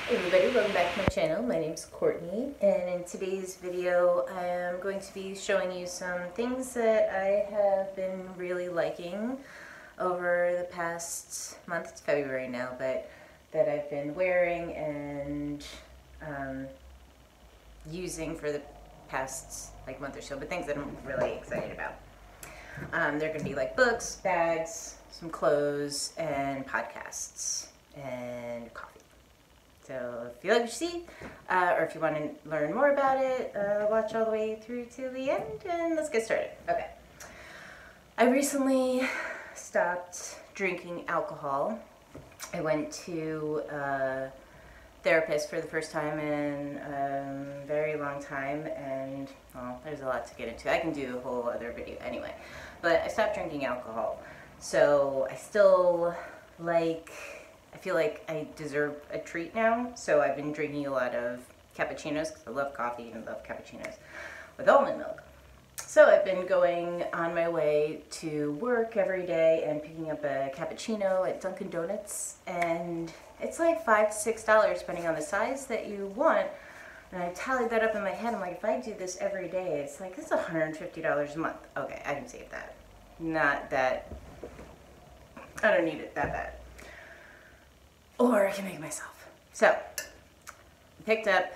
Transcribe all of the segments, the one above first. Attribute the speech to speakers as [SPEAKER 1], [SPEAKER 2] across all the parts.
[SPEAKER 1] Hey everybody, welcome back to my channel. My name is Courtney, and in today's video I am going to be showing you some things that I have been really liking over the past month. It's February now, but that I've been wearing and using for the past month or so, but things that I'm really excited about. They're going to be like books, bags, some clothes, and podcasts, and coffee. So if you like what you see, or if you want to learn more about it, watch all the way through to the end, and let's get started. Okay. I recently stopped drinking alcohol. I went to a therapist for the first time in a very long time, and well, there's a lot to get into. I can do a whole other video anyway, but I stopped drinking alcohol. So I still I feel like I deserve a treat now, so I've been drinking a lot of cappuccinos because I love coffee and love cappuccinos with almond milk. So I've been going on my way to work every day and picking up a cappuccino at Dunkin' Donuts, and it's like $5 to $6 depending on the size that you want. And I tallied that up in my head. I'm like, if I do this every day, it's $150 a month. Okay, I can save that. Not that, I don't need it that bad. Or I can make it myself. So, I picked up,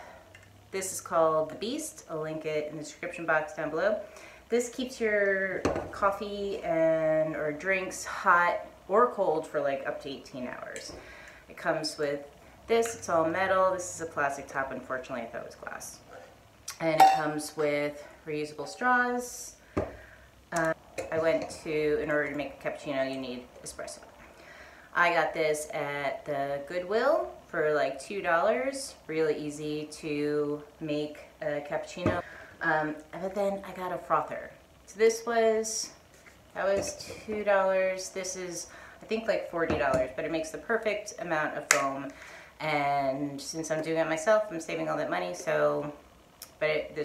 [SPEAKER 1] this is called The Beast. I'll link it in the description box down below. This keeps your coffee or drinks hot or cold for up to 18 hours. It comes with this, it's all metal. This is a plastic top, unfortunately I thought it was glass. And it comes with reusable straws. In order to make a cappuccino, you need espresso. I got this at the Goodwill for $2. Really easy to make a cappuccino. But then I got a frother. So that was $2. This is, I think, $40, but it makes the perfect amount of foam. And since I'm doing it myself, I'm saving all that money, this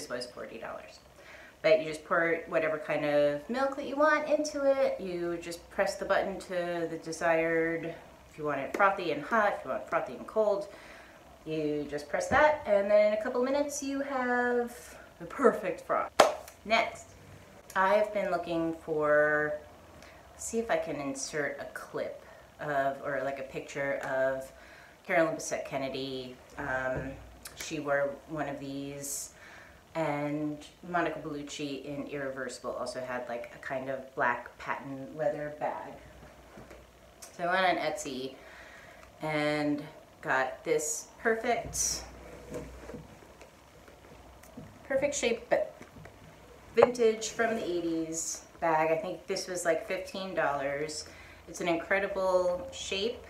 [SPEAKER 1] was $40. But you just pour whatever kind of milk that you want into it. You just press the button to the desired, if you want it frothy and hot, if you want it frothy and cold, you just press that, and then in a couple minutes you have the perfect froth. Next, I've been looking for, see if I can insert a clip of, or a picture of Carolyn Bessette Kennedy. She wore one of these. And Monica Bellucci in Irreversible also had a kind of black patent leather bag. So I went on Etsy and got this perfect shape, but vintage from the 80s bag. I think this was $15. It's an incredible shape.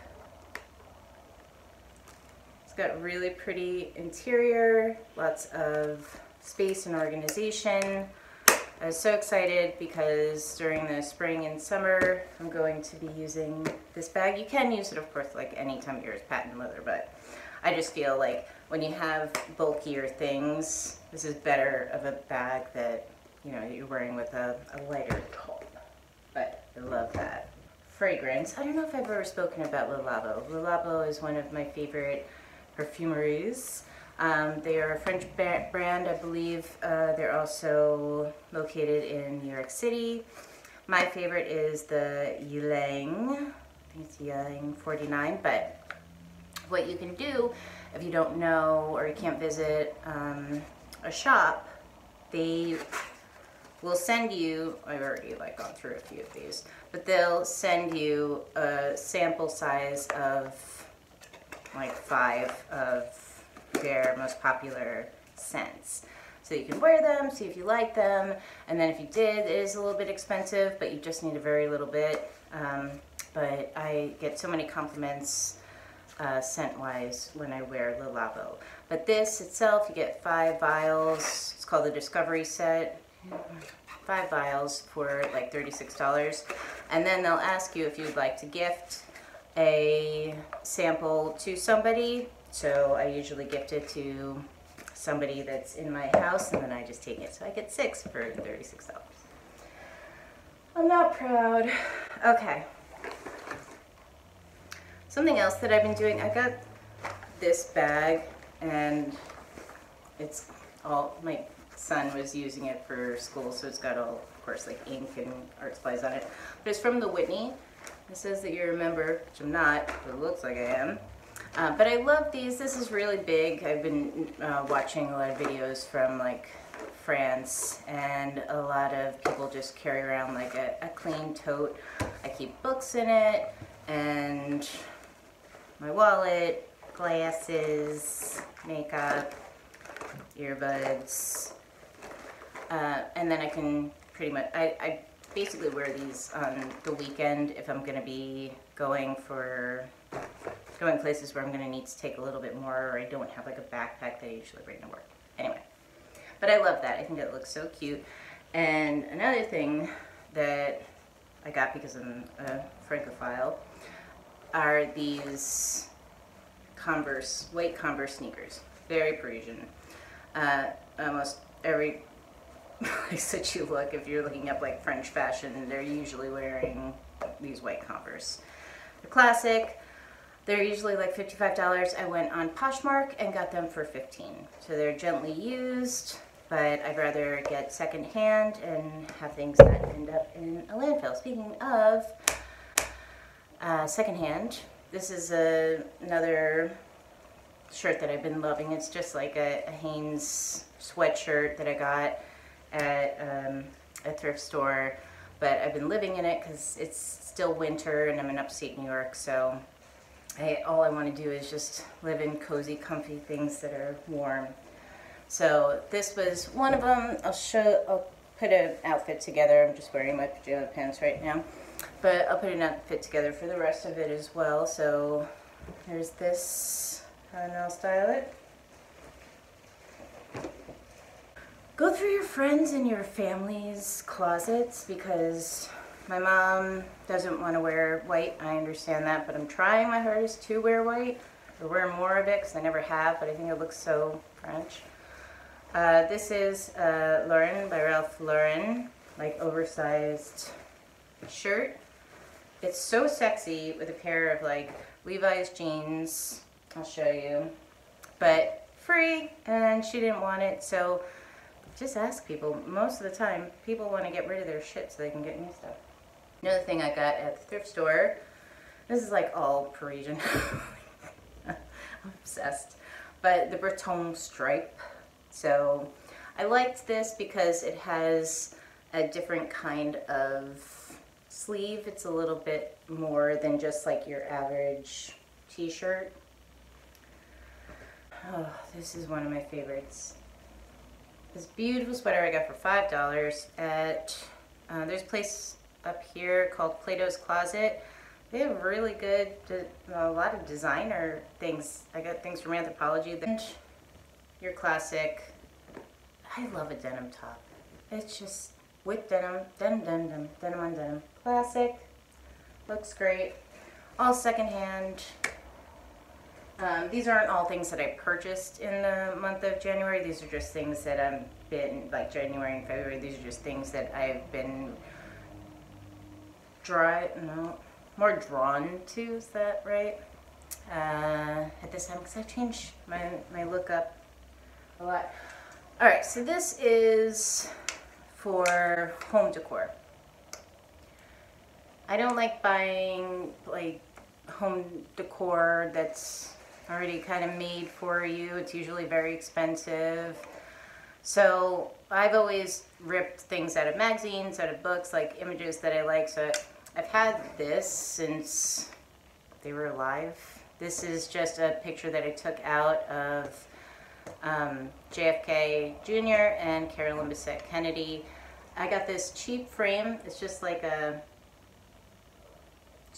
[SPEAKER 1] It's got really pretty interior, lots of space and organization. I was so excited because during the spring and summer I'm going to be using this bag. You can use it, of course, any time of year. It's patent leather, but I just feel when you have bulkier things, this is better of a bag that you're wearing with a lighter top. But I love that. Fragrance. I don't know if I've ever spoken about Le Labo. Le Labo is one of my favorite perfumeries. They are a French brand, I believe. They're also located in New York City. My favorite is the Ylang. I think it's Ylang 49. But what you can do if you don't know or you can't visit a shop, they will send you, I've already gone through a few of these, but they'll send you a sample size of 5 of their most popular scents. So you can wear them, see if you like them, and then if you did, it is a little bit expensive, but you just need a very little bit. But I get so many compliments scent-wise when I wear Le Labo. But this itself, you get 5 vials. It's called the Discovery Set. 5 vials for $36. And then they'll ask you if you'd like to gift a sample to somebody. So I usually gift it to somebody that's in my house, and then I just take it. So I get 6 for $36. I'm not proud. Okay. Something else that I've been doing, I got this bag, and it's all, my son was using it for school, so it's got all, of course, like ink and art supplies on it. But it's from the Whitney. It says that you're a member, which I'm not, but it looks like I am. But I love these. This is really big. I've been watching a lot of videos from like France, and a lot of people just carry around like a clean tote. I keep books in it, and my wallet, glasses, makeup, earbuds, and then I can pretty much, I basically wear these on the weekend if I'm going to be going places where I'm going to need to take a little bit more, or I don't have like a backpack that I usually bring to work. Anyway, but I love that. I think it looks so cute. And another thing that I got because I'm a Francophile are these Converse, white Converse sneakers. Very Parisian. Almost every place that you look, if you're looking up like French fashion, they're usually wearing these white Converse. They're classic. They're usually like $55. I went on Poshmark and got them for $15. So they're gently used, but I'd rather get secondhand and have things that end up in a landfill. Speaking of secondhand, this is another shirt that I've been loving. It's just like a Hanes sweatshirt that I got at a thrift store, but I've been living in it because it's still winter and I'm in upstate New York, so all I want to do is just live in cozy, comfy things that are warm. So this was one of them. I'll put an outfit together. I'm just wearing my pajama pants right now, but I'll put an outfit together for the rest of it as well. So here's this, and I'll style it. Go through your friends and your family's closets, because my mom doesn't want to wear white. I understand that, but I'm trying my hardest to wear white, or wear more of it, because I never have, but I think it looks so French. This is Lauren by Ralph Lauren, like oversized shirt. It's so sexy with a pair of like Levi's jeans. I'll show you, but free, and she didn't want it, so just ask people. Most of the time, people want to get rid of their shit so they can get new stuff. Another thing I got at the thrift store, this is like all Parisian. I'm obsessed. But the Breton stripe. So I liked this because it has a different kind of sleeve. It's a little bit more than just like your average t-shirt. Oh, this is one of my favorites. This beautiful sweater I got for $5 at, there's a place up here called Plato's Closet. They have really good, a lot of designer things. I got things from Anthropology. And your classic, I love a denim top. It's just with denim, denim on denim. Classic, looks great. All secondhand. These aren't all things that I purchased in the month of January. These are just things that I've been, like January and February, these are just things that I've been more drawn to, is that right? At this time, because I changed my look up a lot. Alright, so this is for home decor. I don't like buying like home decor that's already kind of made for you. It's usually very expensive. So I've always ripped things out of magazines, out of books, like images that I like. So I've had this since they were alive. This is just a picture that I took out of JFK Jr. and Carolyn Bessette Kennedy. I got this cheap frame. It's just like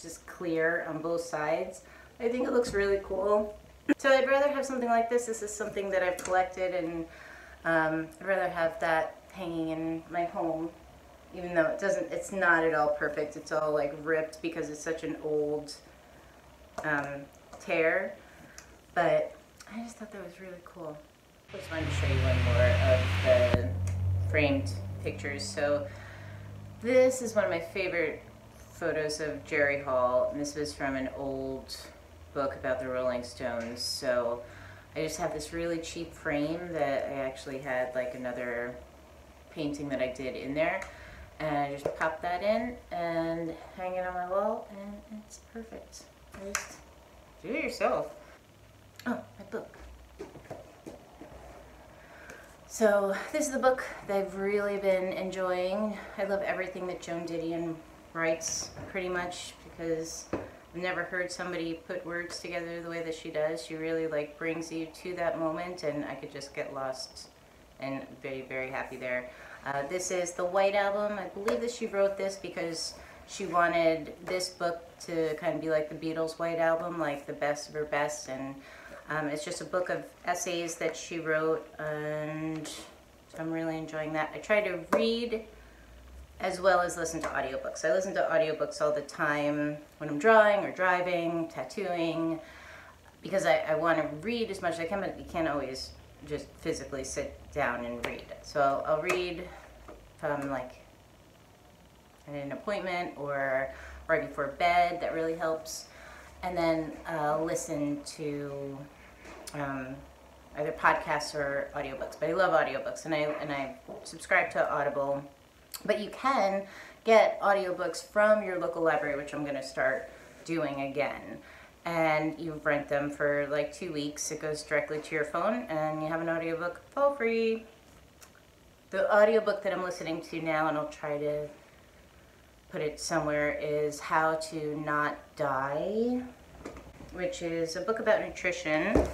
[SPEAKER 1] just clear on both sides. I think it looks really cool. So I'd rather have something like this. This is something that I've collected, and I'd rather have that hanging in my home, even though it's not at all perfect. It's all like ripped because it's such an old tear, but I just thought that was really cool. I just wanted to show you one more of the framed pictures. So this is one of my favorite photos of Jerry Hall, and this was from an old book about the Rolling Stones. So I just have this really cheap frame that I actually had like another painting that I did in there. And I just pop that in and hang it on my wall, and it's perfect. Just do it yourself. Oh, my book. So this is the book that I've really been enjoying. I love everything that Joan Didion writes, pretty much, because I've never heard somebody put words together the way that she does. She really like brings you to that moment, and I could just get lost and very, very happy there. This is the White Album. I believe that she wrote this because she wanted this book to kind of be like the Beatles' White Album, like the best of her best, and it's just a book of essays that she wrote, and so I'm really enjoying that. I try to read as well as listen to audiobooks. I listen to audiobooks all the time when I'm drawing or driving, tattooing, because I want to read as much as I can, but you can't always just physically sit down and read. So I'll read from like at an appointment or right before bed. That really helps. And then I'll listen to either podcasts or audiobooks. But I love audiobooks, and I subscribe to Audible. But you can get audiobooks from your local library, which I'm going to start doing again. And you rent them for like 2 weeks. It goes directly to your phone, and you have an audiobook for free. The audiobook that I'm listening to now, and I'll try to put it somewhere, is How to Not Die, which is a book about nutrition,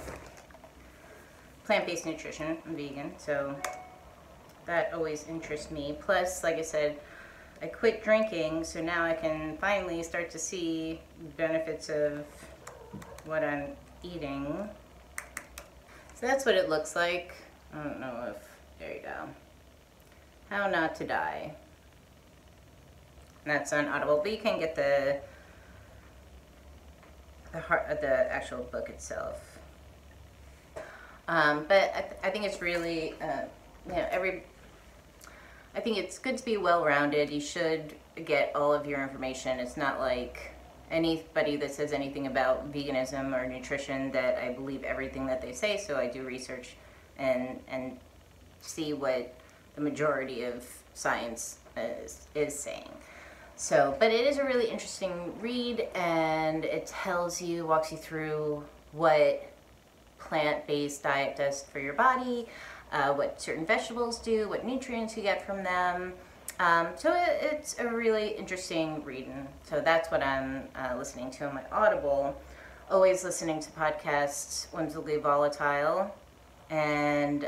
[SPEAKER 1] plant-based nutrition. I'm vegan, so that always interests me. Plus, like I said, I quit drinking, so now I can finally start to see benefits of what I'm eating. So that's what it looks like. I don't know if, there you go. How Not to Die. And that's on Audible, but you can get the actual book itself. But I think it's really, you know, I think it's good to be well-rounded. You should get all of your information. It's not like anybody that says anything about veganism or nutrition that I believe everything that they say, so I do research and see what the majority of science is saying. So, but it is a really interesting read, and it walks you through what plant-based diet does for your body, what certain vegetables do, what nutrients you get from them. So it's a really interesting read, and so that's what I'm listening to on my Audible. Always listening to podcasts, Whimsically Volatile, and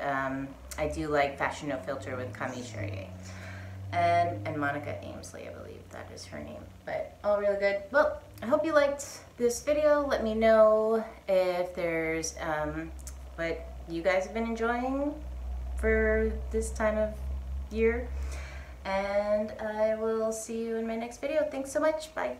[SPEAKER 1] I do like Fashion No Filter with Cami Charrier. And Monica Amesley, I believe that is her name. But all really good. Well, I hope you liked this video. Let me know if there's what you guys have been enjoying for this time of year. And I will see you in my next video. Thanks so much. Bye.